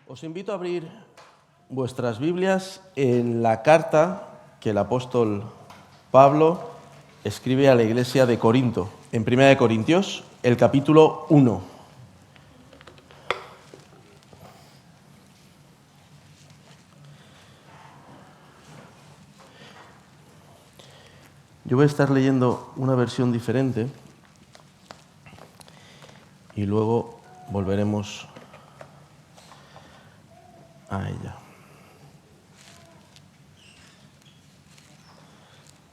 Os invito a abrir vuestras Biblias en la carta que el apóstol Pablo escribe a la iglesia de Corinto, en 1 Corintios, el capítulo 1. Yo voy a estar leyendo una versión diferente y luego volveremos a ella.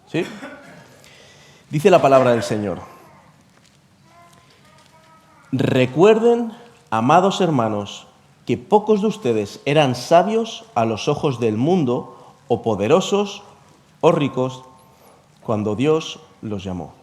¿Sí? Dice la palabra del Señor. Recuerden, amados hermanos, que pocos de ustedes eran sabios a los ojos del mundo, o poderosos, o ricos, cuando Dios los llamó.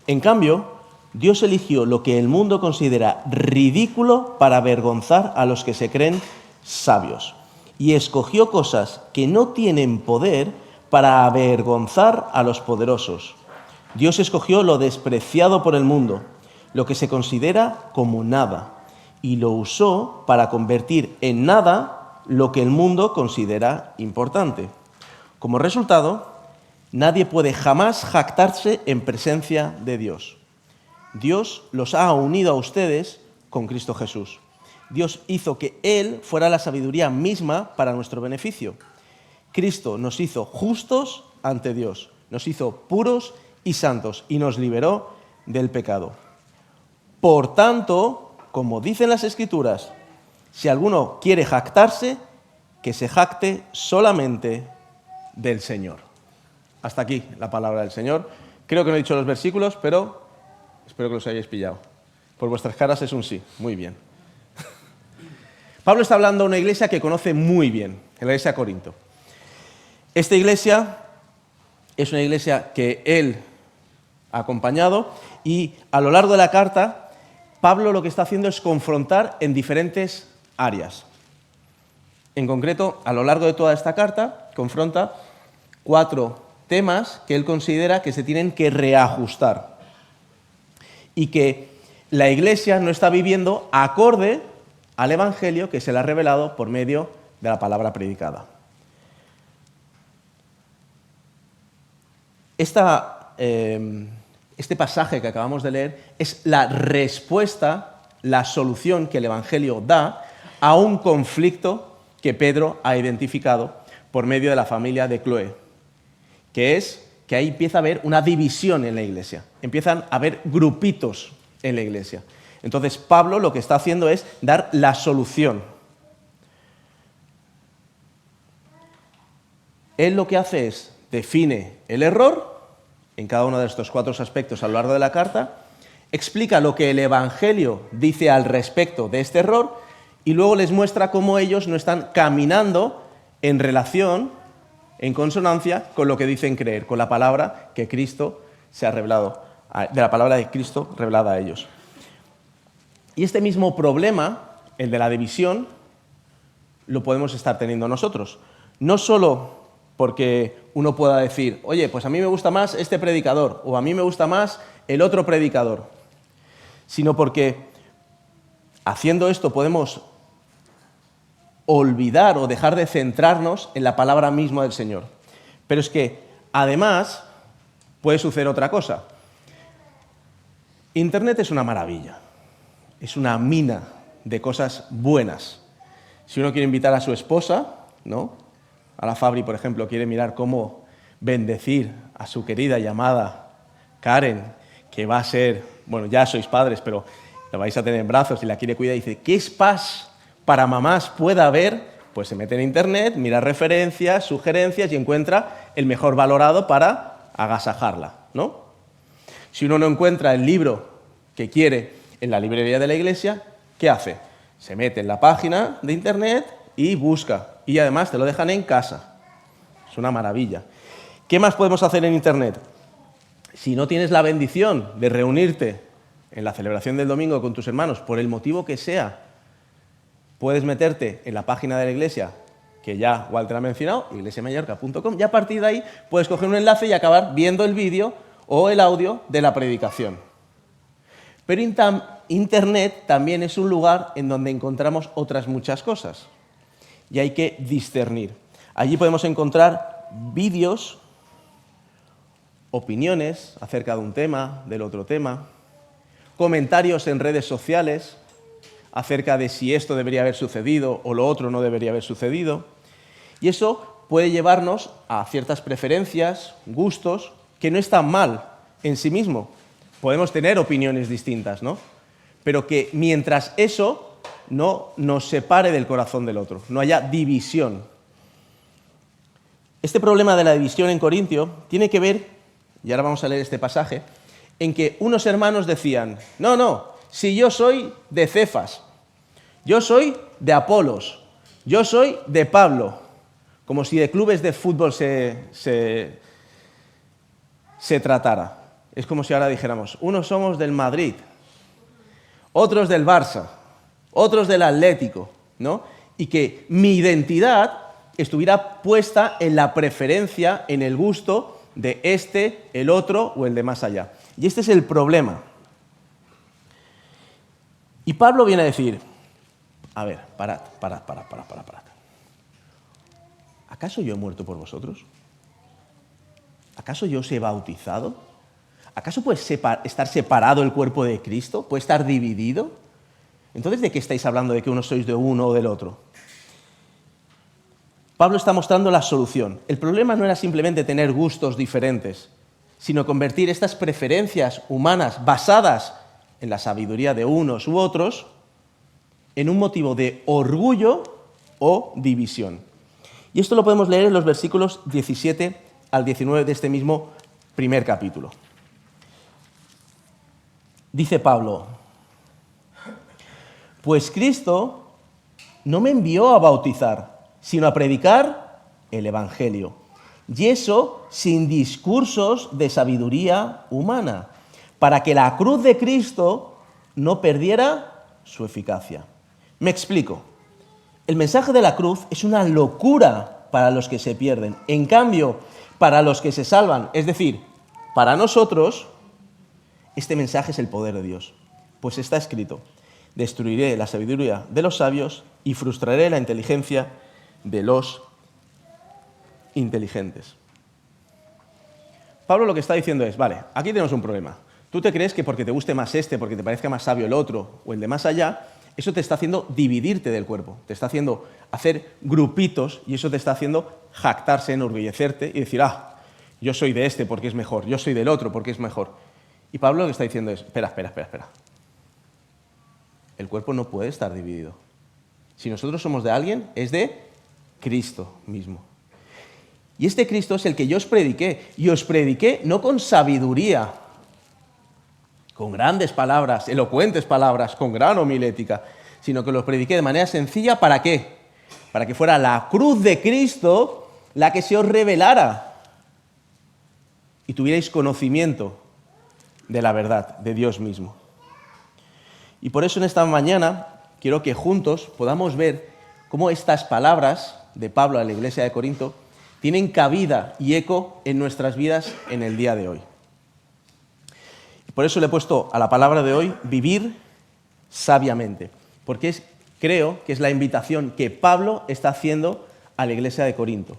En cambio, Dios eligió lo que el mundo considera ridículo para avergonzar a los que se creen sabios, y escogió cosas que no tienen poder para avergonzar a los poderosos. Dios escogió lo despreciado por el mundo, lo que se considera como nada, y lo usó para convertir en nada lo que el mundo considera importante. Como resultado, nadie puede jamás jactarse en presencia de Dios. Dios los ha unido a ustedes con Cristo Jesús. Dios hizo que Él fuera la sabiduría misma para nuestro beneficio. Cristo nos hizo justos ante Dios, nos hizo puros y santos y nos liberó del pecado. Por tanto, como dicen las Escrituras, si alguno quiere jactarse, que se jacte solamente del Señor. Hasta aquí la palabra del Señor. Creo que no he dicho los versículos, pero espero que los hayáis pillado. Por vuestras caras es un sí. Muy bien. Pablo está hablando a una iglesia que conoce muy bien, la iglesia de Corinto. Esta iglesia es una iglesia que él ha acompañado y a lo largo de la carta, Pablo lo que está haciendo es confrontar en diferentes áreas. En concreto, a lo largo de toda esta carta, confronta 4 temas que él considera que se tienen que reajustar y que la iglesia no está viviendo acorde al Evangelio que se le ha revelado por medio de la palabra predicada. Este pasaje que acabamos de leer es la respuesta, la solución que el Evangelio da a un conflicto que Pedro ha identificado por medio de la familia de Cloé, que es que ahí empieza a haber una división en la iglesia, empiezan a haber grupitos en la iglesia. Entonces Pablo lo que está haciendo es dar la solución. Él lo que hace es define el error en cada uno de estos 4 aspectos a lo largo de la carta, explica lo que el Evangelio dice al respecto de este error y luego les muestra cómo ellos no están caminando en relación, en consonancia con lo que dicen creer, con la palabra que Cristo se ha revelado, de la palabra de Cristo revelada a ellos. Y este mismo problema, el de la división, lo podemos estar teniendo nosotros. No solo porque uno pueda decir, oye, pues a mí me gusta más este predicador, o a mí me gusta más el otro predicador, sino porque haciendo esto podemos olvidar o dejar de centrarnos en la palabra misma del Señor. Pero es que, además, puede suceder otra cosa. Internet es una maravilla. Es una mina de cosas buenas. Si uno quiere invitar a su esposa, ¿no? A la Fabri, por ejemplo, quiere mirar cómo bendecir a su querida y amada Karen, que va a ser, bueno, ya sois padres, pero la vais a tener en brazos y la quiere cuidar y dice, ¿qué spas para mamás pueda haber? Pues se mete en Internet, mira referencias, sugerencias y encuentra el mejor valorado para agasajarla, ¿no? Si uno no encuentra el libro que quiere en la librería de la iglesia, ¿qué hace? Se mete en la página de Internet y busca. Y además te lo dejan en casa. Es una maravilla. ¿Qué más podemos hacer en Internet? Si no tienes la bendición de reunirte en la celebración del domingo con tus hermanos, por el motivo que sea, puedes meterte en la página de la iglesia, que ya Walter ha mencionado, iglesiamallorca.com, y a partir de ahí puedes coger un enlace y acabar viendo el vídeo o el audio de la predicación. Pero Internet también es un lugar en donde encontramos otras muchas cosas. y hay que discernir. Allí podemos encontrar vídeos, opiniones acerca de un tema, del otro tema, comentarios en redes sociales acerca de si esto debería haber sucedido o lo otro no debería haber sucedido. Y eso puede llevarnos a ciertas preferencias, gustos, que no están mal en sí mismo. Podemos tener opiniones distintas, ¿no? Pero que mientras eso no nos separe del corazón del otro, no haya división. Este problema de la división en Corintio tiene que ver, y ahora vamos a leer este pasaje, en que unos hermanos decían, no, si yo soy de Cefas, yo soy de Apolos, yo soy de Pablo, como si de clubes de fútbol se tratara. Es como si ahora dijéramos, unos somos del Madrid, otros del Barça, otros del Atlético, ¿no? Y que mi identidad estuviera puesta en la preferencia, en el gusto de este, el otro o el de más allá. Y este es el problema. Y Pablo viene a decir, a ver, parad. ¿Acaso yo he muerto por vosotros? ¿Acaso yo os he bautizado? ¿Acaso puede estar separado el cuerpo de Cristo? ¿Puede estar dividido? Entonces, ¿de qué estáis hablando? ¿De que uno sois de uno o del otro? Pablo está mostrando la solución. El problema no era simplemente tener gustos diferentes, sino convertir estas preferencias humanas basadas en la sabiduría de unos u otros en un motivo de orgullo o división. Y esto lo podemos leer en los versículos 17 al 19 de este mismo primer capítulo. Dice Pablo, pues Cristo no me envió a bautizar, sino a predicar el Evangelio. Y eso sin discursos de sabiduría humana, para que la cruz de Cristo no perdiera su eficacia. Me explico. El mensaje de la cruz es una locura para los que se pierden. En cambio, para los que se salvan, es decir, para nosotros, este mensaje es el poder de Dios. Pues está escrito, destruiré la sabiduría de los sabios y frustraré la inteligencia de los inteligentes. Pablo lo que está diciendo es, vale, aquí tenemos un problema. Tú te crees que porque te guste más este, porque te parezca más sabio el otro o el de más allá, eso te está haciendo dividirte del cuerpo, te está haciendo hacer grupitos y eso te está haciendo jactarse, enorgullecerte y decir, yo soy de este porque es mejor, yo soy del otro porque es mejor. Y Pablo lo que está diciendo es, espera. El cuerpo no puede estar dividido. Si nosotros somos de alguien, es de Cristo mismo. Y este Cristo es el que yo os prediqué. Y os prediqué no con sabiduría, con grandes palabras, elocuentes palabras, con gran homilética, sino que los prediqué de manera sencilla, ¿para qué? Para que fuera la cruz de Cristo la que se os revelara y tuvierais conocimiento de la verdad, de Dios mismo. Y por eso en esta mañana quiero que juntos podamos ver cómo estas palabras de Pablo a la iglesia de Corinto tienen cabida y eco en nuestras vidas en el día de hoy. Por eso le he puesto a la palabra de hoy, vivir sabiamente, porque creo que es la invitación que Pablo está haciendo a la iglesia de Corinto.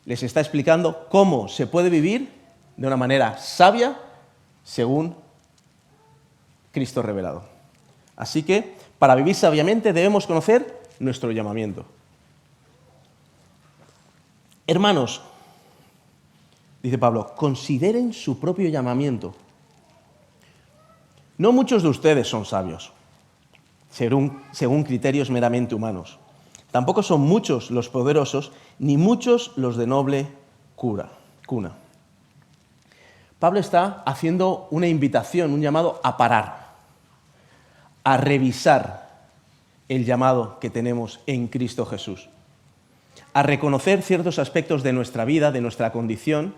Les está explicando cómo se puede vivir de una manera sabia según Cristo revelado. Así que, para vivir sabiamente debemos conocer nuestro llamamiento. Hermanos, dice Pablo, consideren su propio llamamiento. No muchos de ustedes son sabios, según criterios meramente humanos. Tampoco son muchos los poderosos, ni muchos los de noble cuna. Pablo está haciendo una invitación, un llamado a parar, a revisar el llamado que tenemos en Cristo Jesús, a reconocer ciertos aspectos de nuestra vida, de nuestra condición,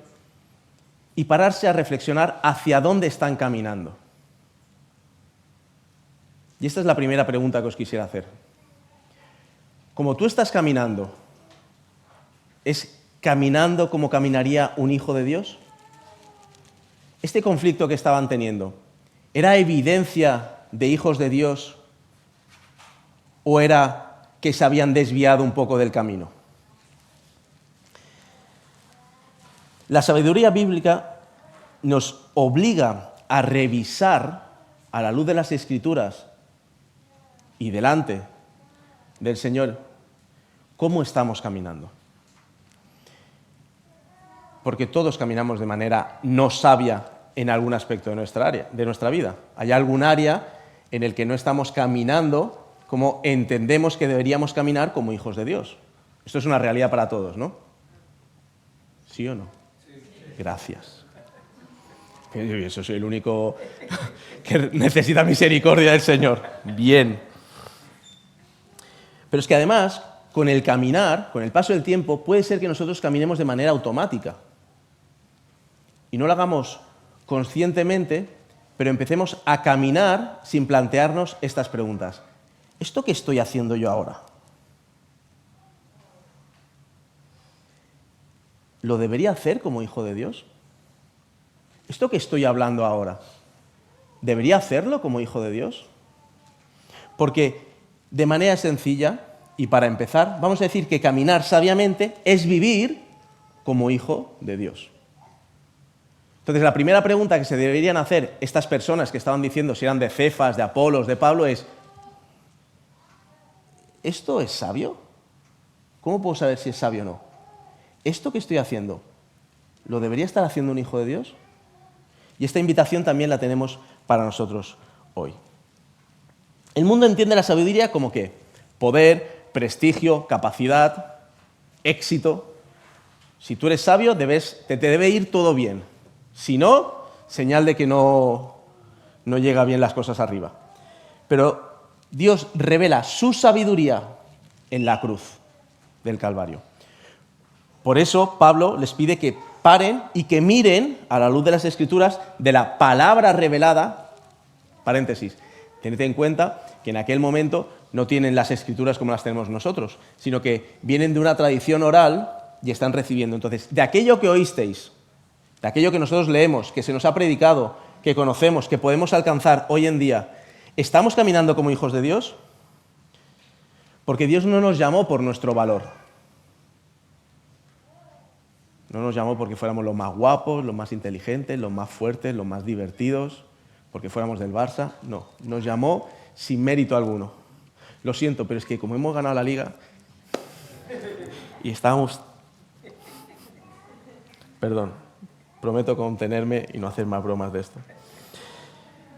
y pararse a reflexionar hacia dónde están caminando. Y esta es la primera pregunta que os quisiera hacer. Como tú estás caminando, ¿es caminando como caminaría un hijo de Dios? Este conflicto que estaban teniendo, ¿era evidencia de hijos de Dios o era que se habían desviado un poco del camino. La sabiduría bíblica nos obliga a revisar a la luz de las Escrituras y delante del Señor cómo estamos caminando. Porque todos caminamos de manera no sabia en algún aspecto de nuestra vida. Hay algún área en el que no estamos caminando como entendemos que deberíamos caminar como hijos de Dios. Esto es una realidad para todos, ¿no? ¿Sí o no? Sí. Gracias. Yo soy el único que necesita misericordia del Señor. Bien. Pero es que además, con el caminar, con el paso del tiempo, puede ser que nosotros caminemos de manera automática. Y no lo hagamos conscientemente, pero empecemos a caminar sin plantearnos estas preguntas. ¿Esto qué estoy haciendo yo ahora? ¿Lo debería hacer como hijo de Dios? ¿Esto que estoy hablando ahora, debería hacerlo como hijo de Dios? Porque de manera sencilla, y para empezar, vamos a decir que caminar sabiamente es vivir como hijo de Dios. Entonces, la primera pregunta que se deberían hacer estas personas que estaban diciendo si eran de Cefas, de Apolos, de Pablo, es: ¿esto es sabio? ¿Cómo puedo saber si es sabio o no? ¿Esto que estoy haciendo, lo debería estar haciendo un hijo de Dios? Y esta invitación también la tenemos para nosotros hoy. El mundo entiende la sabiduría como ¿qué? Poder, prestigio, capacidad, éxito. Si tú eres sabio, te debe ir todo bien. Si no, señal de que no llega bien las cosas arriba. Pero Dios revela su sabiduría en la cruz del Calvario. Por eso Pablo les pide que paren y que miren a la luz de las Escrituras de la palabra revelada. Paréntesis, tened en cuenta que en aquel momento no tienen las Escrituras como las tenemos nosotros, sino que vienen de una tradición oral y están recibiendo. Entonces, de aquello que oísteis, de aquello que nosotros leemos, que se nos ha predicado, que conocemos, que podemos alcanzar hoy en día, ¿estamos caminando como hijos de Dios? Porque Dios no nos llamó por nuestro valor. No nos llamó porque fuéramos los más guapos, los más inteligentes, los más fuertes, los más divertidos, porque fuéramos del Barça. No, nos llamó sin mérito alguno. Lo siento, pero es que como hemos ganado la Liga y estábamos... Perdón, prometo contenerme y no hacer más bromas de esto.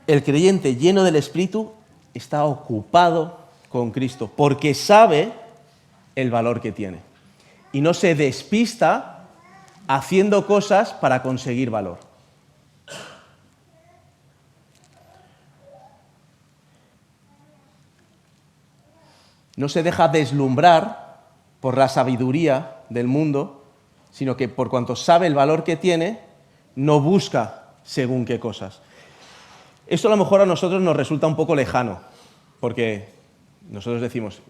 El creyente lleno del Espíritu está ocupado con Cristo porque sabe el valor que tiene y no se despista haciendo cosas para conseguir valor. No se deja deslumbrar por la sabiduría del mundo, sino que por cuanto sabe el valor que tiene, no busca según qué cosas. Esto a lo mejor a nosotros nos resulta un poco lejano, porque nosotros decimos,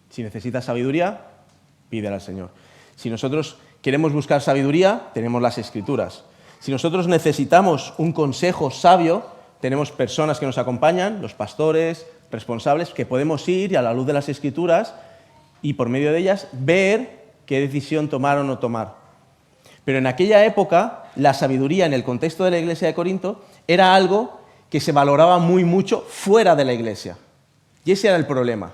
si necesitas sabiduría, pídela al Señor. Si nosotros queremos buscar sabiduría, tenemos las Escrituras. Si nosotros necesitamos un consejo sabio, tenemos personas que nos acompañan, los pastores, responsables, que podemos ir y a la luz de las Escrituras y por medio de ellas ver qué decisión tomar o no tomar. Pero en aquella época, la sabiduría en el contexto de la iglesia de Corinto era algo que se valoraba muy mucho fuera de la iglesia. Y ese era el problema.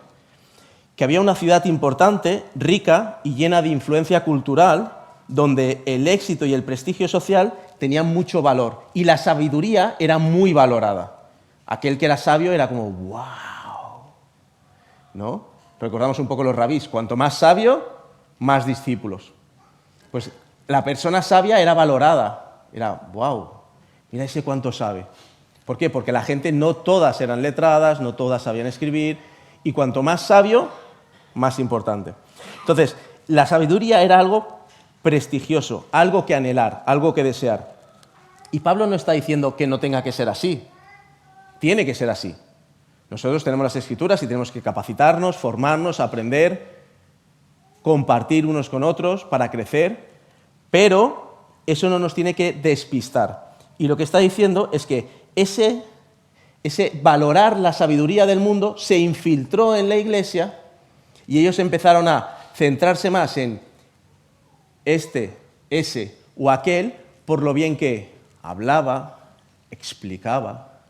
Que había una ciudad importante, rica y llena de influencia cultural, donde el éxito y el prestigio social tenían mucho valor y la sabiduría era muy valorada. Aquel que era sabio era como ¡wow! ¿No? Recordamos un poco los rabís, cuanto más sabio, más discípulos. Pues la persona sabia era valorada, era ¡wow! Mira ese cuánto sabe. ¿Por qué? Porque la gente no todas eran letradas, no todas sabían escribir y cuanto más sabio, más importante. Entonces, la sabiduría era algo prestigioso, algo que anhelar, algo que desear. Y Pablo no está diciendo que no tenga que ser así. Tiene que ser así. Nosotros tenemos las Escrituras y tenemos que capacitarnos, formarnos, aprender, compartir unos con otros para crecer, pero eso no nos tiene que despistar. Y lo que está diciendo es que ese valorar la sabiduría del mundo se infiltró en la iglesia Y ellos empezaron a centrarse más en ese o aquel, por lo bien que hablaba, explicaba,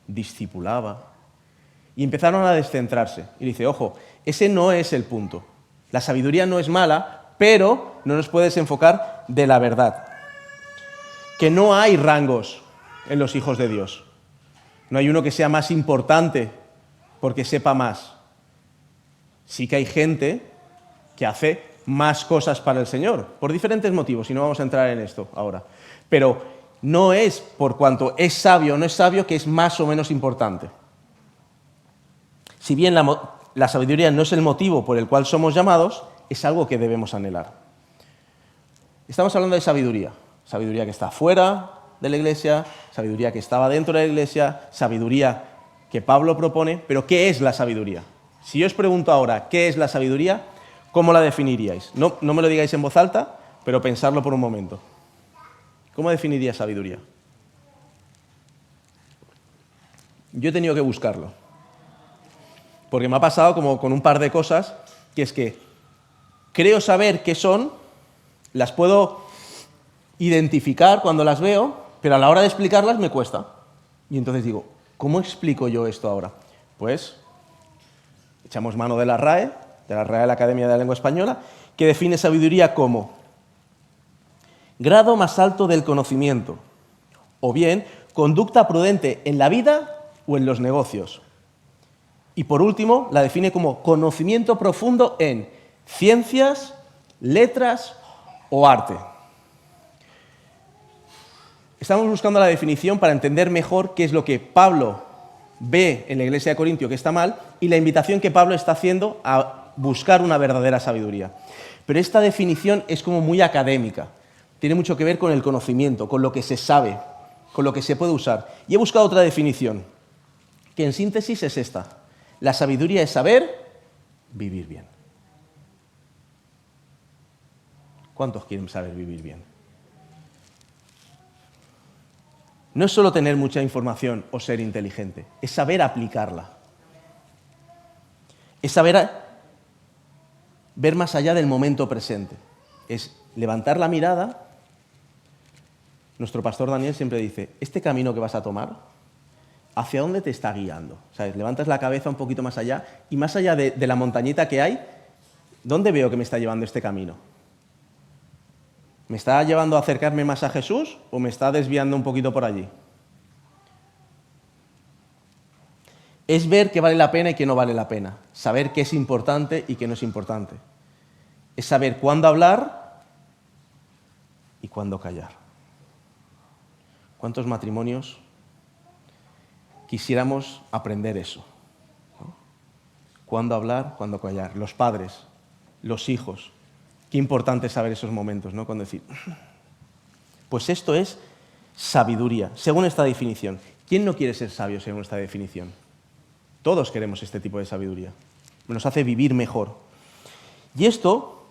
discipulaba. Y empezaron a descentrarse. Y dice, ojo, ese no es el punto. La sabiduría no es mala, pero no nos puede desenfocar de la verdad. Que no hay rangos en los hijos de Dios. No hay uno que sea más importante porque sepa más. Sí que hay gente que hace más cosas para el Señor, por diferentes motivos, y no vamos a entrar en esto ahora. Pero no es por cuanto es sabio o no es sabio que es más o menos importante. Si bien la sabiduría no es el motivo por el cual somos llamados, es algo que debemos anhelar. Estamos hablando de sabiduría. Sabiduría que está fuera de la iglesia, sabiduría que estaba dentro de la iglesia, sabiduría que Pablo propone, pero ¿qué es la sabiduría? Si yo os pregunto ahora, ¿qué es la sabiduría? ¿Cómo la definiríais? No me lo digáis en voz alta, pero pensadlo por un momento. ¿Cómo definirías sabiduría? Yo he tenido que buscarlo, porque me ha pasado como con un par de cosas, que es que creo saber qué son, las puedo identificar cuando las veo, pero a la hora de explicarlas me cuesta. Y entonces digo, ¿cómo explico yo esto ahora? Pues echamos mano de la RAE, de la Real Academia de la Lengua Española, que define sabiduría como grado más alto del conocimiento, o bien conducta prudente en la vida o en los negocios. Y por último, la define como conocimiento profundo en ciencias, letras o arte. Estamos buscando la definición para entender mejor qué es lo que Pablo ve en la iglesia de Corintio que está mal y la invitación que Pablo está haciendo a buscar una verdadera sabiduría. Pero esta definición es como muy académica, tiene mucho que ver con el conocimiento, con lo que se sabe, con lo que se puede usar. Y he buscado otra definición, que en síntesis es esta. La sabiduría es saber vivir bien. ¿Cuántos quieren saber vivir bien? No es solo tener mucha información o ser inteligente, es saber aplicarla. Es saber ver más allá del momento presente. Es levantar la mirada. Nuestro pastor Daniel siempre dice, este camino que vas a tomar, ¿hacia dónde te está guiando? ¿Sabes? Levantas la cabeza un poquito más allá y más allá de la montañita que hay, ¿dónde veo que me está llevando este camino? ¿Me está llevando a acercarme más a Jesús o me está desviando un poquito por allí? Es ver qué vale la pena y qué no vale la pena. Saber qué es importante y qué no es importante. Es saber cuándo hablar y cuándo callar. ¿Cuántos matrimonios quisiéramos aprender eso? ¿No? ¿Cuándo hablar, cuándo callar? Los padres, los hijos. Qué importante es saber esos momentos, ¿no? Cuando decir, pues esto es sabiduría, según esta definición. ¿Quién no quiere ser sabio según esta definición? Todos queremos este tipo de sabiduría. Nos hace vivir mejor. Y esto,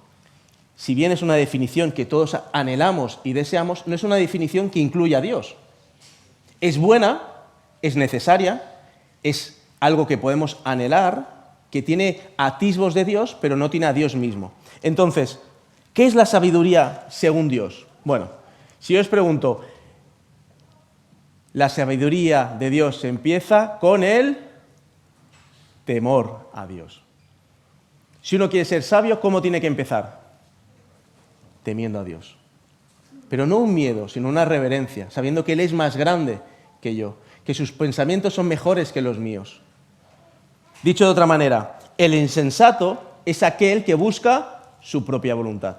si bien es una definición que todos anhelamos y deseamos, no es una definición que incluya a Dios. Es buena, es necesaria, es algo que podemos anhelar, que tiene atisbos de Dios, pero no tiene a Dios mismo. Entonces, ¿qué es la sabiduría según Dios? Bueno, si yo os pregunto, la sabiduría de Dios empieza con el temor a Dios. Si uno quiere ser sabio, ¿cómo tiene que empezar? Temiendo a Dios. Pero no un miedo, sino una reverencia, sabiendo que Él es más grande que yo, que sus pensamientos son mejores que los míos. Dicho de otra manera, el insensato es aquel que busca su propia voluntad.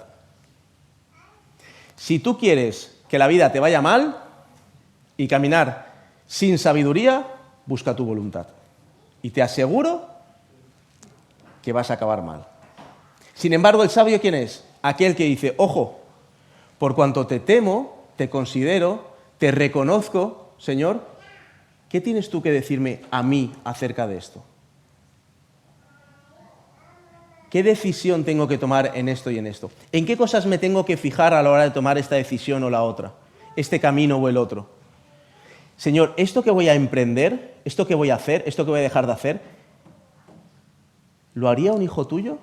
Si tú quieres que la vida te vaya mal y caminar sin sabiduría, busca tu voluntad. Y te aseguro que vas a acabar mal. Sin embargo, el sabio, ¿quién es? Aquel que dice, ojo, por cuanto te temo, te considero, te reconozco, Señor, ¿qué tienes tú que decirme a mí acerca de esto? ¿Qué decisión tengo que tomar en esto y en esto? ¿En qué cosas me tengo que fijar a la hora de tomar esta decisión o la otra? Este camino o el otro. Señor, esto que voy a emprender, esto que voy a hacer, esto que voy a dejar de hacer, ¿lo haría un hijo tuyo?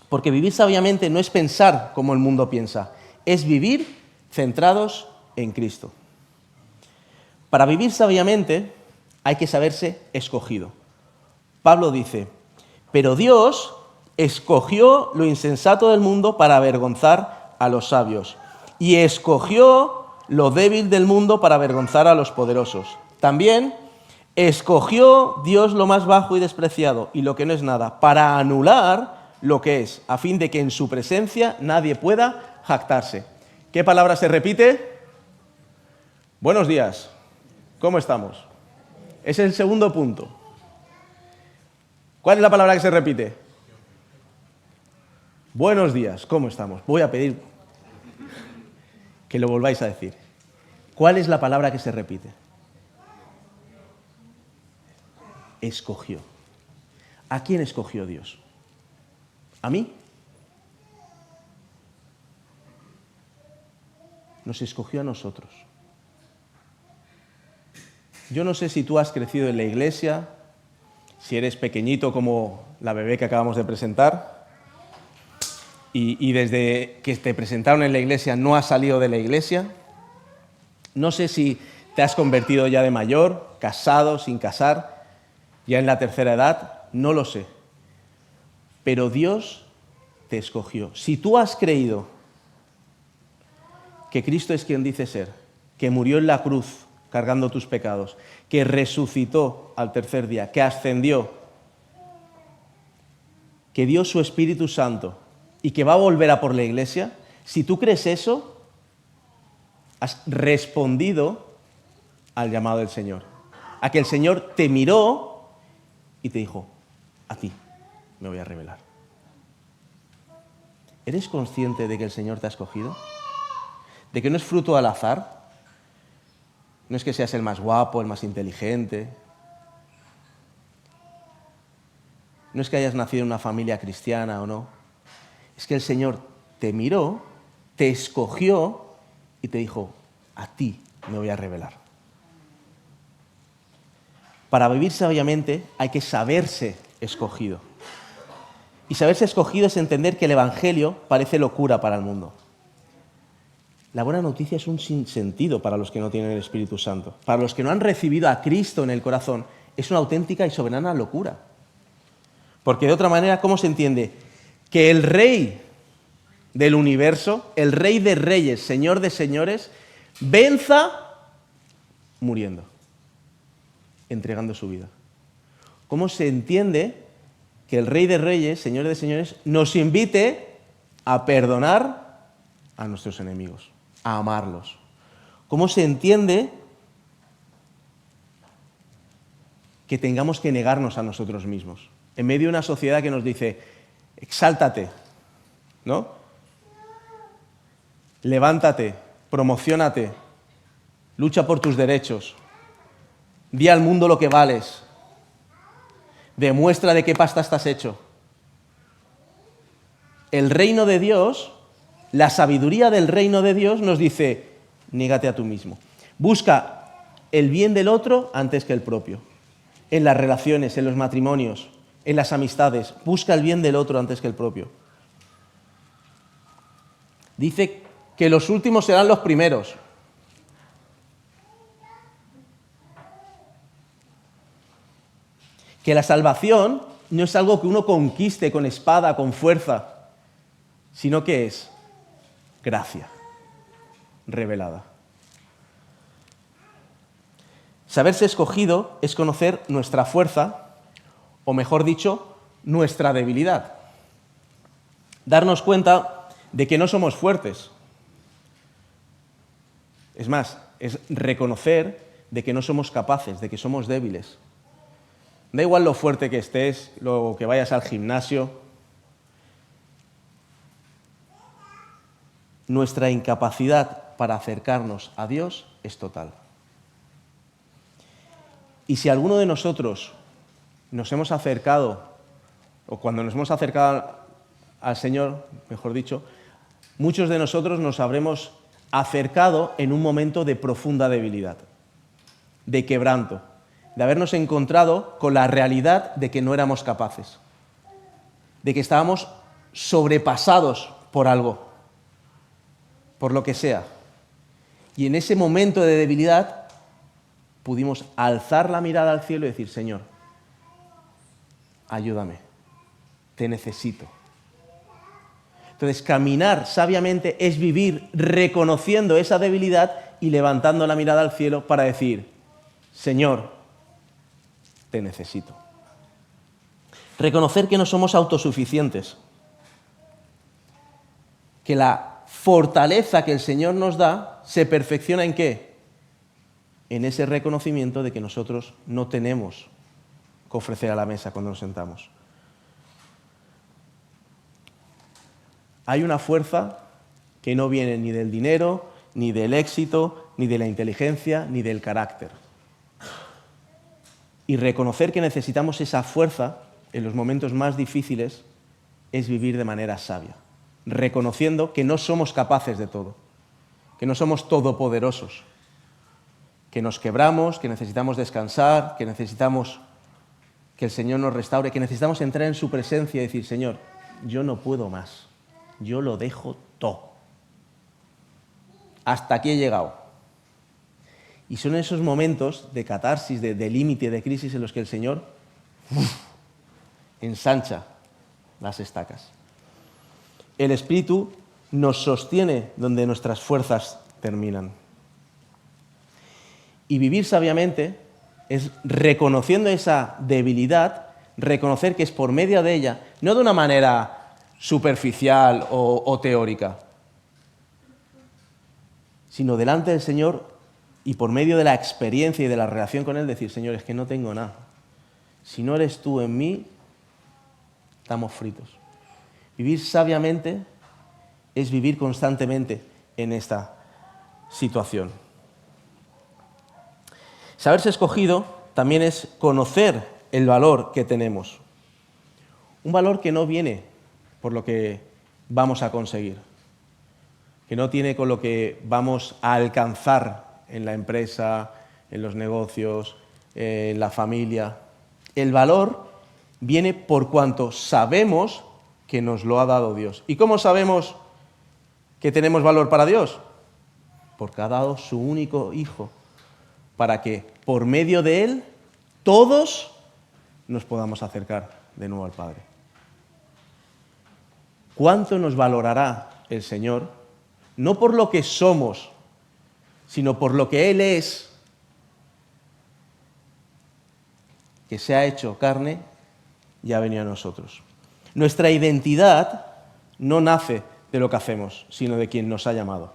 Porque vivir sabiamente no es pensar como el mundo piensa, es vivir centrados en Cristo. Para vivir sabiamente hay que saberse escogido. Pablo dice, pero Dios escogió lo insensato del mundo para avergonzar a los sabios y escogió lo débil del mundo para avergonzar a los poderosos. También escogió Dios lo más bajo y despreciado y lo que no es nada para anular lo que es, a fin de que en su presencia nadie pueda jactarse. ¿Qué palabra se repite? Buenos días. ¿Cómo estamos? Ese es el segundo punto. ¿Cuál es la palabra que se repite? Buenos días. ¿Cómo estamos? Voy a pedir que lo volváis a decir. ¿Cuál es la palabra que se repite? Escogió. ¿A quién escogió Dios? ¿A mí? Nos escogió a nosotros. Yo no sé si tú has crecido en la iglesia, si eres pequeñito como la bebé que acabamos de presentar, y desde que te presentaron en la iglesia no has salido de la iglesia. No sé si te has convertido ya de mayor, casado, sin casar, ya en la tercera edad, no lo sé. Pero Dios te escogió. Si tú has creído que Cristo es quien dice ser, que murió en la cruz cargando tus pecados, que resucitó al tercer día, que ascendió, que dio su Espíritu Santo y que va a volver a por la iglesia, si tú crees eso, has respondido al llamado del Señor. A que el Señor te miró y te dijo, a ti me voy a revelar. ¿Eres consciente de que el Señor te ha escogido? ¿De que no es fruto al azar? No es que seas el más guapo, el más inteligente. No es que hayas nacido en una familia cristiana o no. Es que el Señor te miró, te escogió y te dijo, a ti me voy a revelar. Para vivir sabiamente hay que saberse escogido. Y saberse escogido es entender que el Evangelio parece locura para el mundo. La buena noticia es un sinsentido para los que no tienen el Espíritu Santo. Para los que no han recibido a Cristo en el corazón, es una auténtica y soberana locura. Porque de otra manera, ¿cómo se entiende? Que el Rey del universo, el Rey de reyes, Señor de señores, venza muriendo, entregando su vida. ¿Cómo se entiende que el Rey de reyes, Señor de señores, nos invite a perdonar a nuestros enemigos, a amarlos? ¿Cómo se entiende que tengamos que negarnos a nosotros mismos? En medio de una sociedad que nos dice, exáltate, ¿no? Levántate, promociónate, lucha por tus derechos, di al mundo lo que vales, demuestra de qué pasta estás hecho. El reino de Dios, la sabiduría del reino de Dios nos dice, niégate a tú mismo. Busca el bien del otro antes que el propio. En las relaciones, en los matrimonios, en las amistades, busca el bien del otro antes que el propio. Dice que los últimos serán los primeros. Que la salvación no es algo que uno conquiste con espada, con fuerza, sino que es gracia revelada. Saberse escogido es conocer nuestra fuerza, o mejor dicho, nuestra debilidad. Darnos cuenta de que no somos fuertes. Es más, es reconocer de que no somos capaces, de que somos débiles. Da igual lo fuerte que estés, lo que vayas al gimnasio. Nuestra incapacidad para acercarnos a Dios es total. Y si alguno de nosotros nos hemos acercado, o cuando nos hemos acercado al Señor, mejor dicho, muchos de nosotros nos habremos acercado en un momento de profunda debilidad, de quebranto, de habernos encontrado con la realidad de que no éramos capaces, de que estábamos sobrepasados por algo, por lo que sea. Y en ese momento de debilidad pudimos alzar la mirada al cielo y decir, Señor, ayúdame, te necesito. Entonces, caminar sabiamente es vivir reconociendo esa debilidad y levantando la mirada al cielo para decir, Señor, te necesito. Reconocer que no somos autosuficientes, que la fortaleza que el Señor nos da se perfecciona ¿en qué? En ese reconocimiento de que nosotros no tenemos que ofrecer a la mesa cuando nos sentamos. Hay una fuerza que no viene ni del dinero, ni del éxito, ni de la inteligencia, ni del carácter. Y reconocer que necesitamos esa fuerza en los momentos más difíciles es vivir de manera sabia, reconociendo que no somos capaces de todo, que no somos todopoderosos, que nos quebramos, que necesitamos descansar, que necesitamos que el Señor nos restaure, que necesitamos entrar en su presencia y decir, Señor, yo no puedo más, yo lo dejo todo. Hasta aquí he llegado. Y son esos momentos de catarsis, de límite, de crisis en los que el Señor ensancha las estacas. El Espíritu nos sostiene donde nuestras fuerzas terminan. Y vivir sabiamente es reconociendo esa debilidad, reconocer que es por medio de ella, no de una manera superficial o teórica, sino delante del Señor y por medio de la experiencia y de la relación con Él decir, Señor, es que no tengo nada. Si no eres tú en mí, estamos fritos. Vivir sabiamente es vivir constantemente en esta situación. Saberse escogido también es conocer el valor que tenemos. Un valor que no viene por lo que vamos a conseguir, que no tiene con lo que vamos a alcanzar en la empresa, en los negocios, en la familia. El valor viene por cuanto sabemos que nos lo ha dado Dios. ¿Y cómo sabemos que tenemos valor para Dios? Porque ha dado su único Hijo, para que por medio de Él todos nos podamos acercar de nuevo al Padre. ¿Cuánto nos valorará el Señor? No por lo que somos, sino por lo que Él es, que se ha hecho carne y ha venido a nosotros. Nuestra identidad no nace de lo que hacemos, sino de quien nos ha llamado.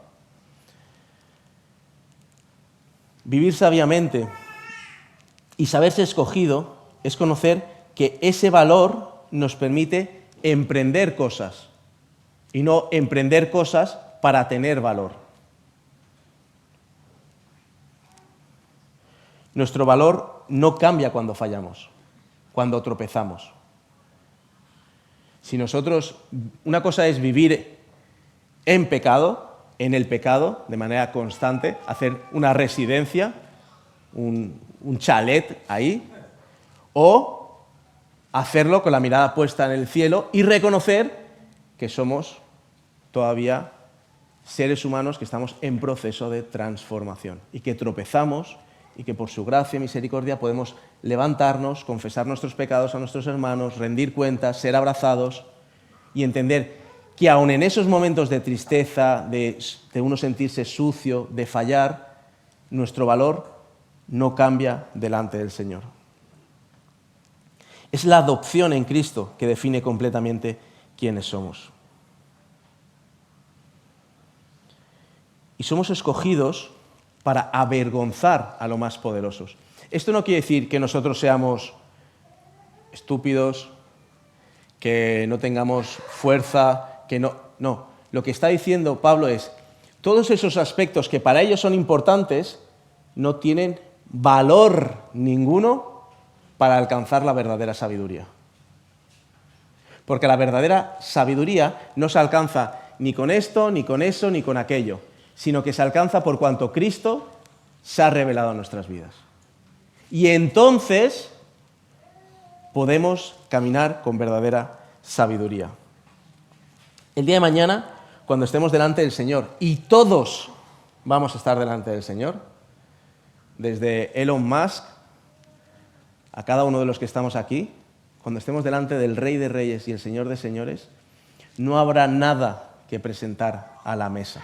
Vivir sabiamente y saberse escogido es conocer que ese valor nos permite emprender cosas y no emprender cosas para tener valor. Nuestro valor no cambia cuando fallamos, cuando tropezamos. Si nosotros, una cosa es vivir en pecado, en el pecado, de manera constante, hacer una residencia, un chalet ahí, o hacerlo con la mirada puesta en el cielo y reconocer que somos todavía seres humanos que estamos en proceso de transformación y que tropezamos y que por su gracia y misericordia podemos levantarnos, confesar nuestros pecados a nuestros hermanos, rendir cuentas, ser abrazados y entender que aun en esos momentos de tristeza, de uno sentirse sucio, de fallar, nuestro valor no cambia delante del Señor. Es la adopción en Cristo que define completamente quiénes somos. Y somos escogidos para avergonzar a los más poderosos. Esto no quiere decir que nosotros seamos estúpidos, que no tengamos fuerza, que no. No, lo que está diciendo Pablo es, todos esos aspectos que para ellos son importantes no tienen valor ninguno para alcanzar la verdadera sabiduría. Porque la verdadera sabiduría no se alcanza ni con esto, ni con eso, ni con aquello, sino que se alcanza por cuanto Cristo se ha revelado a nuestras vidas. Y entonces podemos caminar con verdadera sabiduría. El día de mañana, cuando estemos delante del Señor, y todos vamos a estar delante del Señor, desde Elon Musk a cada uno de los que estamos aquí, cuando estemos delante del Rey de Reyes y el Señor de Señores, no habrá nada que presentar a la mesa,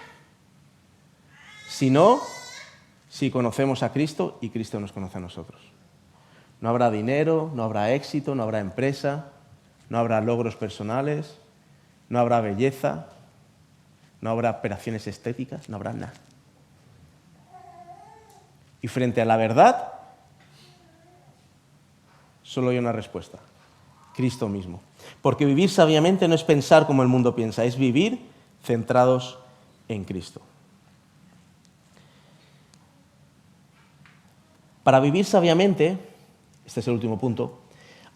sino si conocemos a Cristo y Cristo nos conoce a nosotros. No habrá dinero, no habrá éxito, no habrá empresa, no habrá logros personales, no habrá belleza, no habrá operaciones estéticas, no habrá nada. Y frente a la verdad, solo hay una respuesta: Cristo mismo. Porque vivir sabiamente no es pensar como el mundo piensa, es vivir centrados en Cristo. Para vivir sabiamente, este es el último punto,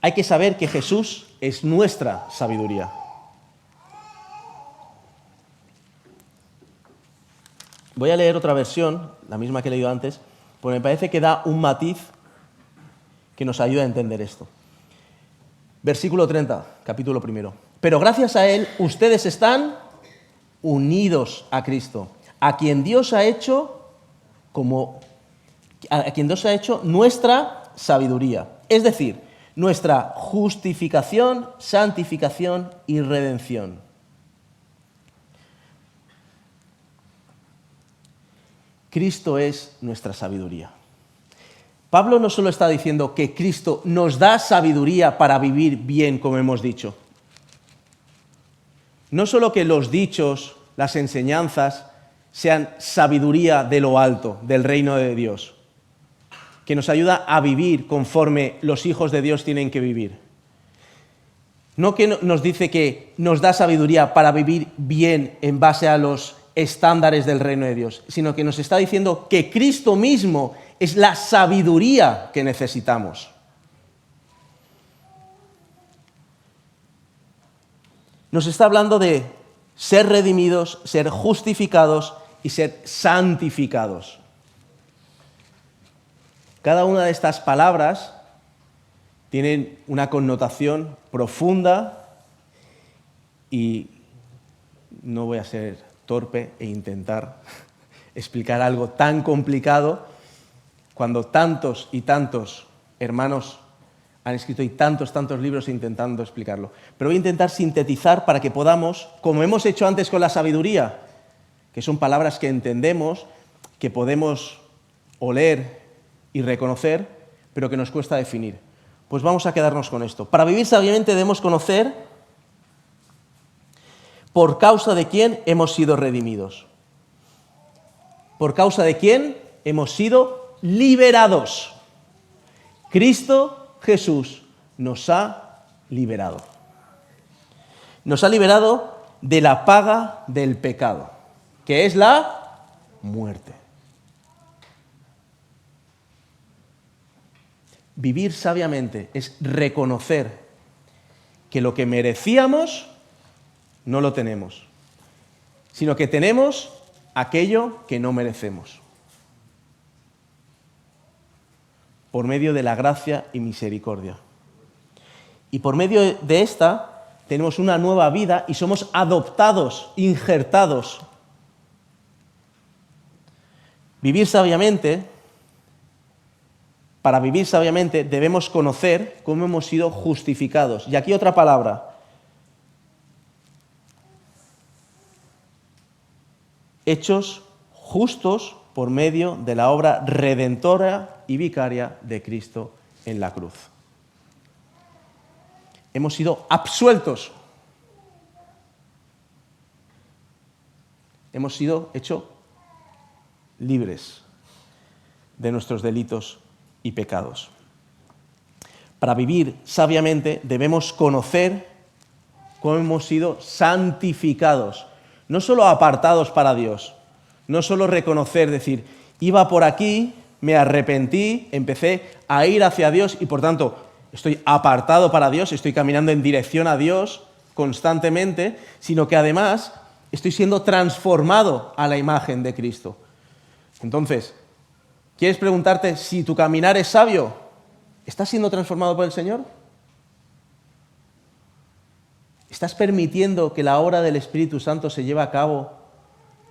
hay que saber que Jesús es nuestra sabiduría. Voy a leer otra versión, la misma que he leído antes, porque me parece que da un matiz que nos ayuda a entender esto. Versículo 30, capítulo 1. Pero gracias a Él, ustedes están unidos a Cristo, a quien Dios ha hecho nuestra sabiduría, es decir, nuestra justificación, santificación y redención. Cristo es nuestra sabiduría. Pablo no solo está diciendo que Cristo nos da sabiduría para vivir bien, como hemos dicho. No solo que los dichos, las enseñanzas, sean sabiduría de lo alto, del reino de Dios, que nos ayuda a vivir conforme los hijos de Dios tienen que vivir. No que nos dice que nos da sabiduría para vivir bien en base a los estándares del reino de Dios, sino que nos está diciendo que Cristo mismo es la sabiduría que necesitamos. Nos está hablando de ser redimidos, ser justificados y ser santificados. Cada una de estas palabras tienen una connotación profunda y no voy a ser torpe e intentar explicar algo tan complicado cuando tantos y tantos hermanos han escrito y tantos libros intentando explicarlo. Pero voy a intentar sintetizar para que podamos, como hemos hecho antes con la sabiduría, que son palabras que entendemos, que podemos oler y reconocer, pero que nos cuesta definir. Pues vamos a quedarnos con esto. Para vivir sabiamente debemos conocer por causa de quién hemos sido redimidos. Por causa de quién hemos sido liberados. Cristo Jesús nos ha liberado. Nos ha liberado de la paga del pecado, que es la muerte. Vivir sabiamente es reconocer que lo que merecíamos no lo tenemos, sino que tenemos aquello que no merecemos, por medio de la gracia y misericordia. Y por medio de esta tenemos una nueva vida y somos adoptados, injertados. Vivir sabiamente, para vivir sabiamente debemos conocer cómo hemos sido justificados. Y aquí otra palabra. Hechos justos por medio de la obra redentora y vicaria de Cristo en la cruz. Hemos sido absueltos. Hemos sido hechos libres de nuestros delitos y pecados. Para vivir sabiamente debemos conocer cómo hemos sido santificados. No solo apartados para Dios, no solo reconocer, decir, iba por aquí, me arrepentí, empecé a ir hacia Dios y por tanto estoy apartado para Dios, estoy caminando en dirección a Dios constantemente, sino que además estoy siendo transformado a la imagen de Cristo. Entonces, ¿quieres preguntarte si tu caminar es sabio? ¿Estás siendo transformado por el Señor? ¿Estás permitiendo que la obra del Espíritu Santo se lleve a cabo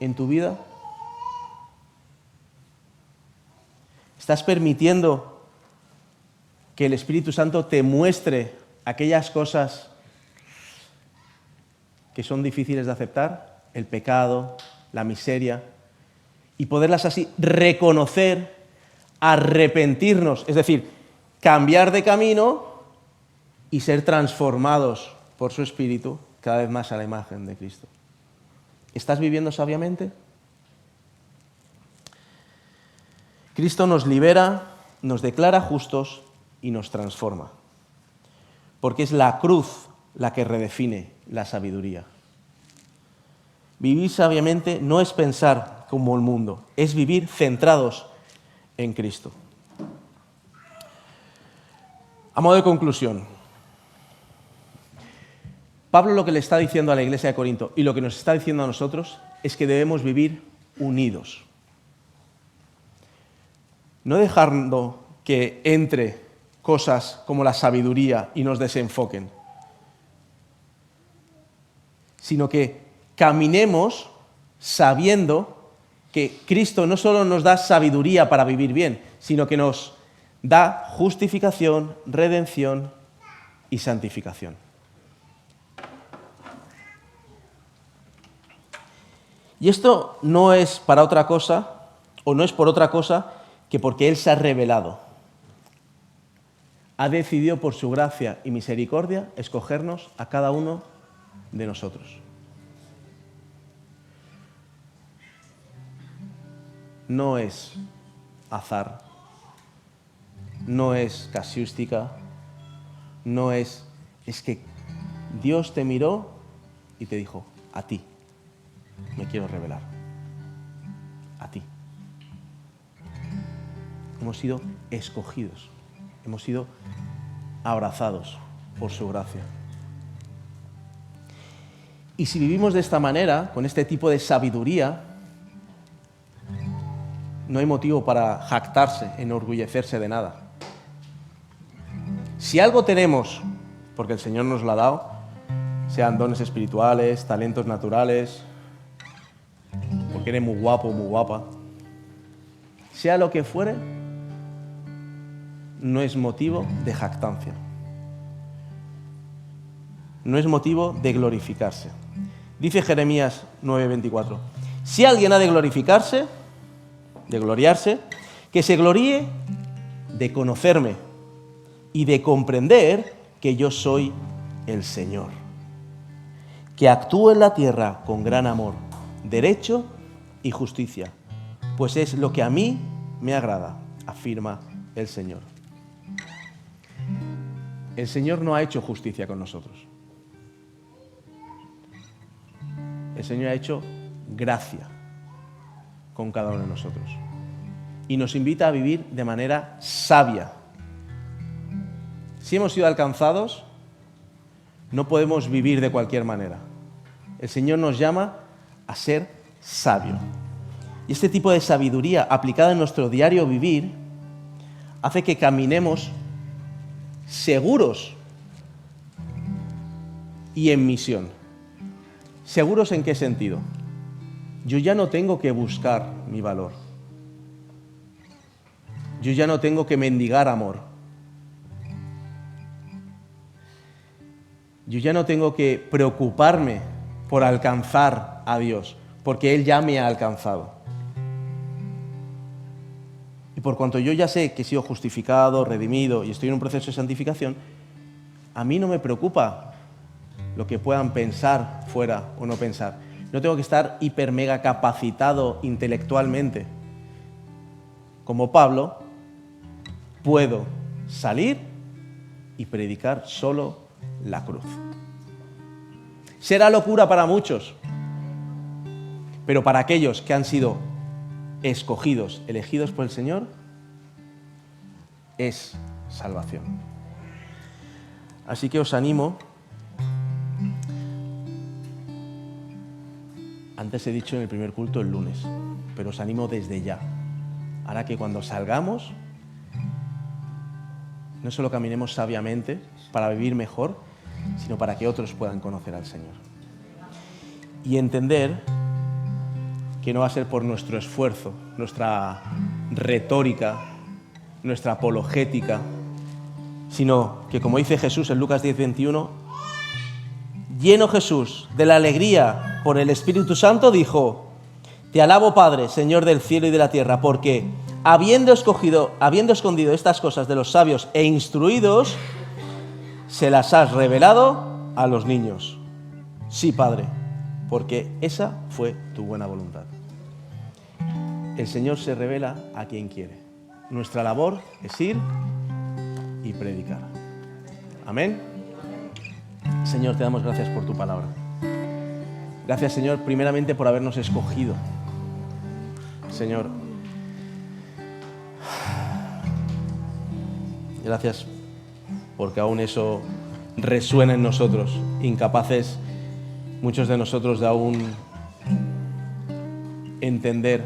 en tu vida? ¿Estás permitiendo que el Espíritu Santo te muestre aquellas cosas que son difíciles de aceptar? El pecado, la miseria, y poderlas así reconocer, arrepentirnos, es decir, cambiar de camino y ser transformados por su Espíritu cada vez más a la imagen de Cristo. ¿Estás viviendo sabiamente? Cristo nos libera, nos declara justos y nos transforma, porque es la cruz la que redefine la sabiduría. Vivir sabiamente no es pensar como el mundo, es vivir centrados en Cristo. A modo de conclusión, Pablo lo que le está diciendo a la iglesia de Corinto y lo que nos está diciendo a nosotros es que debemos vivir unidos. No dejando que entre cosas como la sabiduría y nos desenfoquen, sino que caminemos sabiendo que Cristo no solo nos da sabiduría para vivir bien, sino que nos da justificación, redención y santificación. Y esto no es para otra cosa, o no es por otra cosa, que porque Él se ha revelado. Ha decidido por su gracia y misericordia escogernos a cada uno de nosotros. No es azar, no es casuística, no es que Dios te miró y te dijo, a ti me quiero revelar, a ti. Hemos sido escogidos, hemos sido abrazados por su gracia. Y si vivimos de esta manera, con este tipo de sabiduría, no hay motivo para jactarse, enorgullecerse de nada. Si algo tenemos, porque el Señor nos lo ha dado, sean dones espirituales, talentos naturales, porque eres muy guapo, muy guapa, sea lo que fuere, no es motivo de jactancia. No es motivo de glorificarse. Dice Jeremías 9:24, si alguien ha de glorificarse, de gloriarse, que se gloríe de conocerme y de comprender que yo soy el Señor, que actúe en la tierra con gran amor, derecho y justicia, pues es lo que a mí me agrada, afirma el Señor. El Señor no ha hecho justicia con nosotros. El Señor ha hecho gracia con cada uno de nosotros. Y nos invita a vivir de manera sabia. Si hemos sido alcanzados, no podemos vivir de cualquier manera. El Señor nos llama a ser sabio. Y este tipo de sabiduría aplicada en nuestro diario vivir hace que caminemos seguros y en misión. ¿Seguros en qué sentido? Yo ya no tengo que buscar mi valor. Yo ya no tengo que mendigar amor. Yo ya no tengo que preocuparme por alcanzar a Dios, porque Él ya me ha alcanzado. Y por cuanto yo ya sé que he sido justificado, redimido y estoy en un proceso de santificación, a mí no me preocupa lo que puedan pensar fuera o no pensar. No tengo que estar hiper mega capacitado intelectualmente. Como Pablo, puedo salir y predicar solo la cruz. Será locura para muchos, pero para aquellos que han sido escogidos, elegidos por el Señor, es salvación. Así que os animo. Antes he dicho en el primer culto el lunes, pero os animo desde ya. Hará que cuando salgamos, no solo caminemos sabiamente para vivir mejor, sino para que otros puedan conocer al Señor. Y entender que no va a ser por nuestro esfuerzo, nuestra retórica, nuestra apologética, sino que, como dice Jesús en Lucas 10:21, lleno Jesús de la alegría por el Espíritu Santo, dijo: Te alabo, Padre, Señor del cielo y de la tierra, porque habiendo escondido estas cosas de los sabios e instruidos, se las has revelado a los niños. Sí, Padre, porque esa fue tu buena voluntad. El Señor se revela a quien quiere. Nuestra labor es ir y predicar. Amén. Señor, te damos gracias por tu palabra. Gracias, Señor, primeramente por habernos escogido. Señor, gracias porque aún eso resuena en nosotros, incapaces muchos de nosotros de aún entender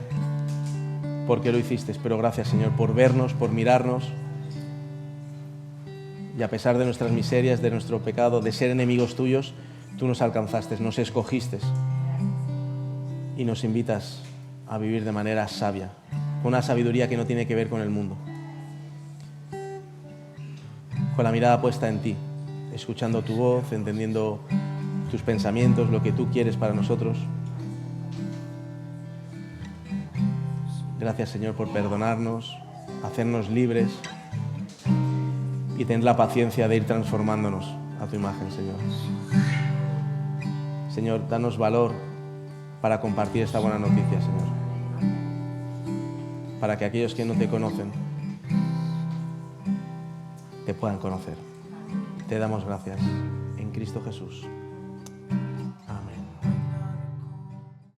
por qué lo hiciste. Pero gracias, Señor, por vernos, por mirarnos, y a pesar de nuestras miserias, de nuestro pecado, de ser enemigos tuyos, tú nos alcanzaste, nos escogiste y nos invitas a vivir de manera sabia, con una sabiduría que no tiene que ver con el mundo, con la mirada puesta en ti, escuchando tu voz, entendiendo tus pensamientos, lo que tú quieres para nosotros. Gracias, Señor, por perdonarnos, hacernos libres y tener la paciencia de ir transformándonos a tu imagen, Señor. Señor, danos valor para compartir esta buena noticia, Señor, para que aquellos que no te conocen te puedan conocer. Te damos gracias en Cristo Jesús.